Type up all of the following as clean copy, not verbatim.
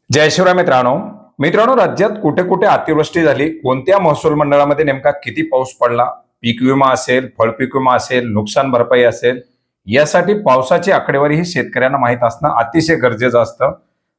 जय शिवराय मित्रांनो राज्यात कुठे कुठे अतिवृष्टी झाली, कोणत्या महसूल मंडळामध्ये नेमका किती पाऊस पडला, पीक विमा असेल, फळपीक विमा असेल, नुकसान भरपाई असेल, यासाठी पावसाची आकडेवारी ही शेतकऱ्यांना माहीत असणं अतिशय गरजेचं असतं.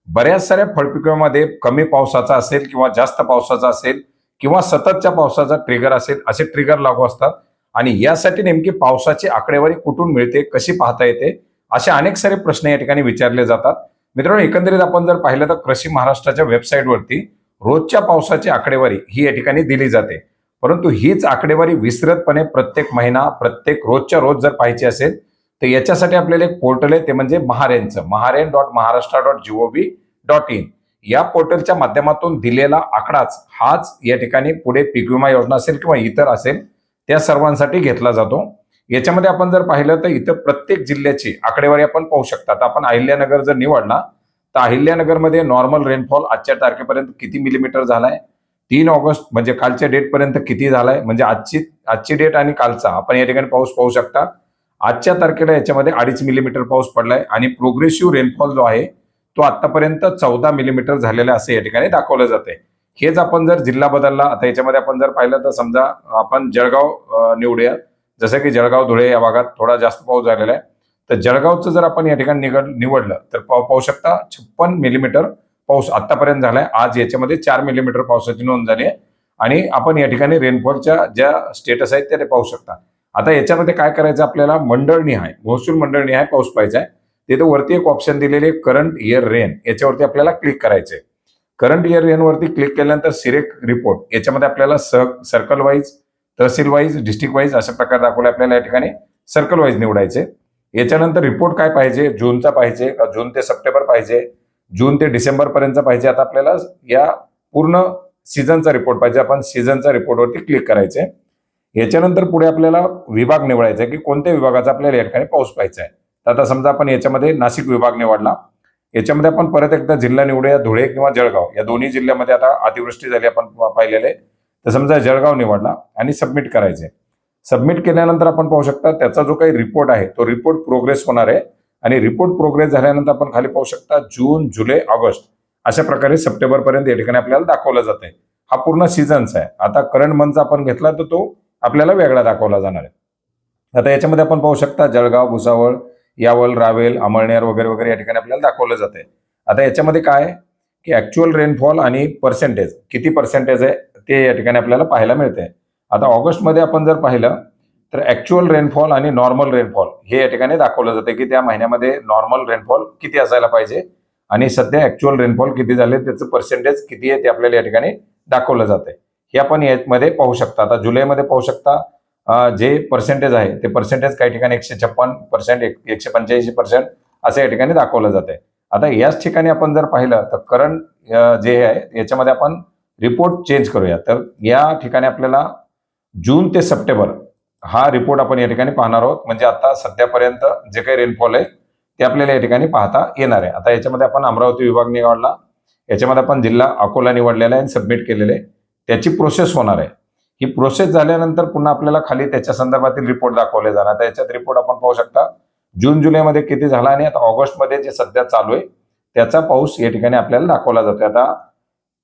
बऱ्याच साऱ्या फळपीक विम्यामध्ये कमी पावसाचा असेल किंवा जास्त पावसाचा असेल किंवा सततच्या पावसाचा ट्रिगर असेल, असे ट्रिगर लागू असतात. आणि यासाठी नेमकी पावसाची आकडेवारी कुठून मिळते, कशी पाहता येते, असे अनेक सारे प्रश्न या ठिकाणी विचारले जातात. मित्रांनो, एकंदरीत आपण जर पाहिलं तर कृषी महाराष्ट्राच्या वेबसाईटवरती रोजच्या पावसाची आकडेवारी ही या ठिकाणी दिली जाते. परंतु हीच आकडेवारी विस्तृतपणे प्रत्येक महिना, प्रत्येक रोजच्या रोज जर पाहायची असेल तर याच्यासाठी आपल्याला एक पोर्टल आहे, ते म्हणजे महारेनचं महारेन.महाराष्ट्र.gov.in. या पोर्टलच्या माध्यमातून दिलेला आकडाच हाच या ठिकाणी पुढे पीक विमा योजना असेल किंवा इतर असेल त्या सर्वांसाठी घेतला जातो. याच्यामध्ये आपण जर पाहिलं तर इथं प्रत्येक जिल्ह्याची आकडेवारी आपण पाहू शकता. तर आपण अहिल्यानगर जर निवडला तर अहिल्यानगरमध्ये नॉर्मल रेनफॉल आजच्या तारखेपर्यंत किती मिलीमीटर झालाय, 3 ऑगस्ट म्हणजे कालच्या डेट पर्यंत किती झालाय, म्हणजे आजची डेट आणि कालचा आपण या ठिकाणी पाऊस पाहू शकता. आजच्या तारखेला याच्यामध्ये 2.5 मिलीमीटर पाऊस पडलाय आणि प्रोग्रेसिव्ह रेनफॉल जो आहे तो आतापर्यंत 14 मिलीमीटर झालेला असं या ठिकाणी दाखवलं जाते. हेच आपण जर जिल्हा बदलला, आता याच्यामध्ये आपण जर पाहिलं तर समजा आपण जळगाव निवडूया. जसं की जळगाव धुळे या भागात थोडा जास्त पाऊस झालेला आहे, तर जळगावचं जर आपण या ठिकाणी निवडलं तर पाहू शकता 56 मिलीमीटर पाऊस आतापर्यंत झालाय. आज याच्यामध्ये 4 मिलीमीटर पावसाची नोंद झाली आहे आणि आपण या ठिकाणी रेनफॉलच्या ज्या स्टेटस आहेत ते पाहू शकता. आता याच्यामध्ये काय करायचं, आपल्याला मंडळनिहाय, महसूल मंडळनिहाय पाऊस पाहिजे आहे. तिथे वरती एक ऑप्शन दिलेले करंट इयर रेन, याच्यावरती आपल्याला क्लिक करायचंय. करंट इयर रेन वरती क्लिक केल्यानंतर सिरेक रिपोर्ट याच्यामध्ये आपल्याला सर्कल वाईज, तहसील वाईज, डिस्ट्रिक्ट वाईज अशा प्रकारे दाखवले. आपल्याला या ठिकाणी सर्कल वाईज निवडायचे. याच्यानंतर रिपोर्ट काय पाहिजे, जूनचा पाहिजे का जून ते सप्टेंबर पाहिजे, जून ते डिसेंबर पर्यंतचा पाहिजे. आता आपल्याला या पूर्ण सीझनचा रिपोर्ट पाहिजे, आपण सीझनचा रिपोर्टवरती क्लिक करायचे. याच्यानंतर पुढे आपल्याला विभाग निवडायचा आहे की कोणत्या विभागाचा आपल्याला या ठिकाणी पाऊस पाहिजे आहे. तर आता समजा आपण याच्यामध्ये नाशिक विभाग निवडला. याच्यामध्ये आपण परत एकदा जिल्हा निवडूया, धुळे किंवा जळगाव या दोन्ही जिल्ह्यामध्ये आता अतिवृष्टी झाली आपण पाहिलेले. तर समजा जळगाव निवडला आणि सबमिट करायचे. सबमिट केल्यानंतर आपण पाहू शकता त्याचा जो काही रिपोर्ट आहे तो रिपोर्ट प्रोग्रेस होणार आहे आणि रिपोर्ट प्रोग्रेस झाल्यानंतर आपण खाली पाहू शकता जून, जुलै, ऑगस्ट अशा प्रकारे सप्टेंबर पर्यंत या ठिकाणी आपल्याला दाखवलं जात आहे. हा पूर्ण सीझनचा आहे. आता करंट मंथचा आपण घेतला तर तो आपल्याला वेगळा दाखवला जाणार आहे. आता याच्यामध्ये आपण पाहू शकता जळगाव, भुसावळ, यावल, रावेल, अमळनेर वगैरे वगैरे या ठिकाणी आपल्याला दाखवलं जात आहे. आता याच्यामध्ये काय आहे की ऍक्च्युअल रेनफॉल आणि पर्सेंटेज किती पर्सेंटेज आहे ते या ठिकाणी आपल्याला पाहायला मिळते. आता ऑगस्टमध्ये आपण जर पाहिलं तर ऍक्च्युअल रेनफॉल आणि नॉर्मल रेनफॉल हे या ठिकाणी दाखवलं जाते की त्या महिन्यामध्ये नॉर्मल रेनफॉल किती असायला पाहिजे आणि सध्या ऍक्च्युअल रेनफॉल किती झाले, त्याचं पर्सेंटेज किती आहे ते आपल्याला या ठिकाणी दाखवलं जाते. हे आपण यामध्ये पाहू शकता. आता जुलैमध्ये पाहू शकता जे पर्सेंटेज आहे ते पर्सेंटेज काही ठिकाणी 156%, 185% असं या ठिकाणी दाखवलं जाते. आता याच ठिकाणी आपण जर पाहिलं तर करंट जे आहे याच्यामध्ये आपण रिपोर्ट चेंज करूया. तर या ठिकाणी आपल्याला जून ते सप्टेंबर हा रिपोर्ट आपण या ठिकाणी पाहणार आहोत. म्हणजे आता सध्यापर्यंत जे काही रेनफॉल आहे ते आपल्याला या ठिकाणी पाहता येणार आहे. आता याच्यामध्ये आपण अमरावती विभाग निवडला, याच्यामध्ये आपण जिल्हा अकोला निवडलेला आहे आणि सबमिट केलेले आहे. त्याची प्रोसेस होणार आहे. ही प्रोसेस झाल्यानंतर पुन्हा आपल्याला खाली त्याच्या संदर्भातील रिपोर्ट दाखवले जाणार. आता याच्यात रिपोर्ट आपण पाहू शकता जून, जुलैमध्ये किती झाला आणि आता ऑगस्टमध्ये जे सध्या चालू आहे त्याचा पाऊस या ठिकाणी आपल्याला दाखवला जातोय. आता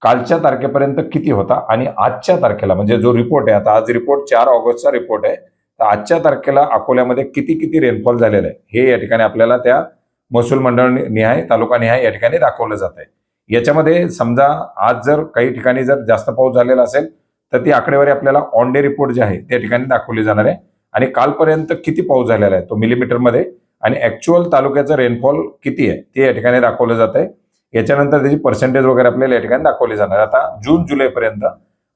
कालच्या तारखेपर्यंत किती होता आणि आजच्या तारखेला म्हणजे जो रिपोर्ट आहे, आता आज रिपोर्ट 4 ऑगस्टचा रिपोर्ट आहे, तर आजच्या तारखेला अकोल्यामध्ये किती किती रेनफॉल झालेला आहे हे या ठिकाणी आपल्याला त्या महसूल मंडळ निहाय, तालुका निहाय या ठिकाणी दाखवलं जात आहे. याच्यामध्ये समजा आज जर काही ठिकाणी जर जास्त पाऊस झालेला असेल तर ती आकडेवारी आपल्याला ऑन डे रिपोर्ट जे आहे त्या ठिकाणी दाखवली जाणार आहे आणि कालपर्यंत किती पाऊस झालेला आहे तो मिलीमीटरमध्ये आणि ऍक्च्युअल तालुक्याचं रेनफॉल किती आहे ते या ठिकाणी दाखवलं जात आहे. याच्यानंतर त्याची पर्सेंटेज वगैरे आपल्याला या ठिकाणी दाखवली जाणार. आता जून, जुलै पर्यंत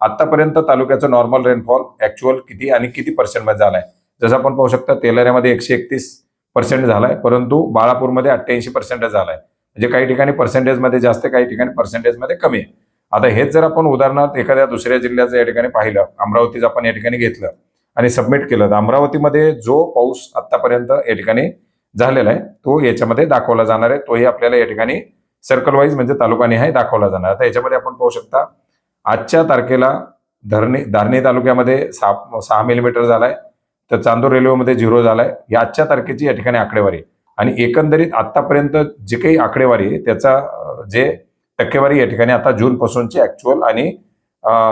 आतापर्यंत तालुक्याचं नॉर्मल रेनफॉल ऍक्च्युअल किती आणि किती पर्सेंटमध्ये झालाय. जसं आपण पाहू शकता तेलाऱ्यामध्ये 131% झालाय, परंतु बाळापूरमध्ये 88% झालाय. म्हणजे काही ठिकाणी पर्सेंटेजमध्ये जास्त, काही ठिकाणी पर्सेंटेजमध्ये कमी आहे. आता हेच जर आपण उदाहरणार्थ एखाद्या दुसऱ्या जिल्ह्याचं या ठिकाणी पाहिलं, अमरावतीचं आपण या ठिकाणी घेतलं आणि सबमिट केलं तर अमरावतीमध्ये जो पाऊस आतापर्यंत या ठिकाणी झालेला आहे तो याच्यामध्ये दाखवला जाणार आहे. तोही आपल्याला या ठिकाणी सर्कल वाईज म्हणजे तालुकानिहाय दाखवला जाणार. आता याच्यामध्ये आपण पाहू शकता आजच्या तारखेला धारणी तालुक्यामध्ये 6 मिलीमीटर झालाय, तर चांदूर रेल्वेमध्ये 0 झालाय. या आजच्या तारखेची या ठिकाणी आकडेवारी आणि एकंदरीत आतापर्यंत जे काही आकडेवारी आहे त्याचा जे टक्केवारी या ठिकाणी आता जून पासूनची ऍक्च्युअल आणि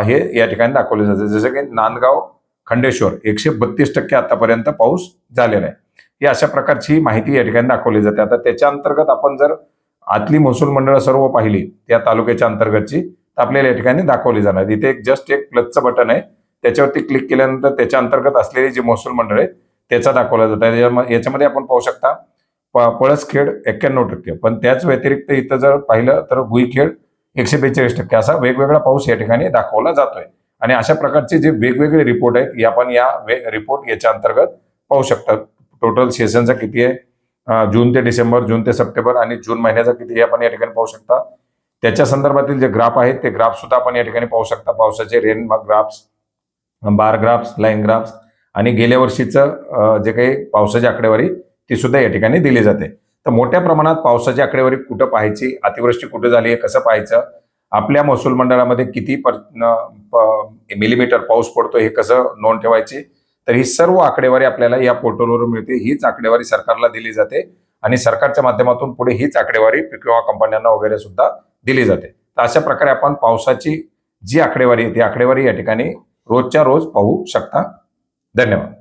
हे या ठिकाणी दाखवले जाते. जसं की नांदगाव खंडेश्वर 132% आतापर्यंत पाऊस झालेला आहे. ही अशा प्रकारची माहिती या ठिकाणी दाखवली जाते. आता त्याच्या अंतर्गत आपण जर आतली महसूल मंडळं सर्व पाहिली त्या तालुक्याच्या अंतर्गतची तर आपल्याला या ठिकाणी दाखवली जाणार. इथे जस्ट एक प्लसचं बटन आहे, त्याच्यावरती क्लिक केल्यानंतर त्याच्या अंतर्गत असलेली जी महसूल मंडळ आहे त्याचा दाखवला जातात. याच्यामध्ये आपण पाहू शकता पळसखेड 91%, पण त्याच व्यतिरिक्त इथं जर पाहिलं तर भुईखेड 142% असा वेगवेगळा पाऊस या ठिकाणी दाखवला जातोय. आणि अशा प्रकारचे जे वेगवेगळे रिपोर्ट आहेत आपण या रिपोर्ट याच्या अंतर्गत पाहू शकता. टोटल सेशनचा किती आहे, जून ते डिसेंबर, जून ते सप्टेंबर आणि जून महिन्याचा किती हे आपण या ठिकाणी पाहू शकता. त्याच्या संदर्भातील जे ग्राफ आहेत ते ग्राफ सुद्धा आपण या ठिकाणी पाहू शकता. पावसाचे रेन ग्राफ्स, बार ग्राफ्स, लाईन ग्राफ्स आणि गेल्या वर्षीचं जे काही पावसाची आकडेवारी ती सुद्धा या ठिकाणी दिली जाते. तर मोठ्या प्रमाणात पावसाची आकडेवारी कुठं पाहायची, अतिवृष्टी कुठं झाली आहे, कसं पाहायचं, आपल्या महसूल मंडळामध्ये किती मिलीमीटर पाऊस पडतो हे कसं नोंद ठेवायची, तर ही सर्व आकडेवारी आपल्याला या पोर्टलवरून मिळते. हीच आकडेवारी सरकारला दिली जाते आणि सरकारच्या माध्यमातून पुढे हीच आकडेवारी किंवा कंपन्यांना वगैरे सुद्धा दिली जाते. तर अशा प्रकारे आपण पावसाची जी आकडेवारी आहे ती आकडेवारी या ठिकाणी रोजच्या रोज पाहू शकता. धन्यवाद.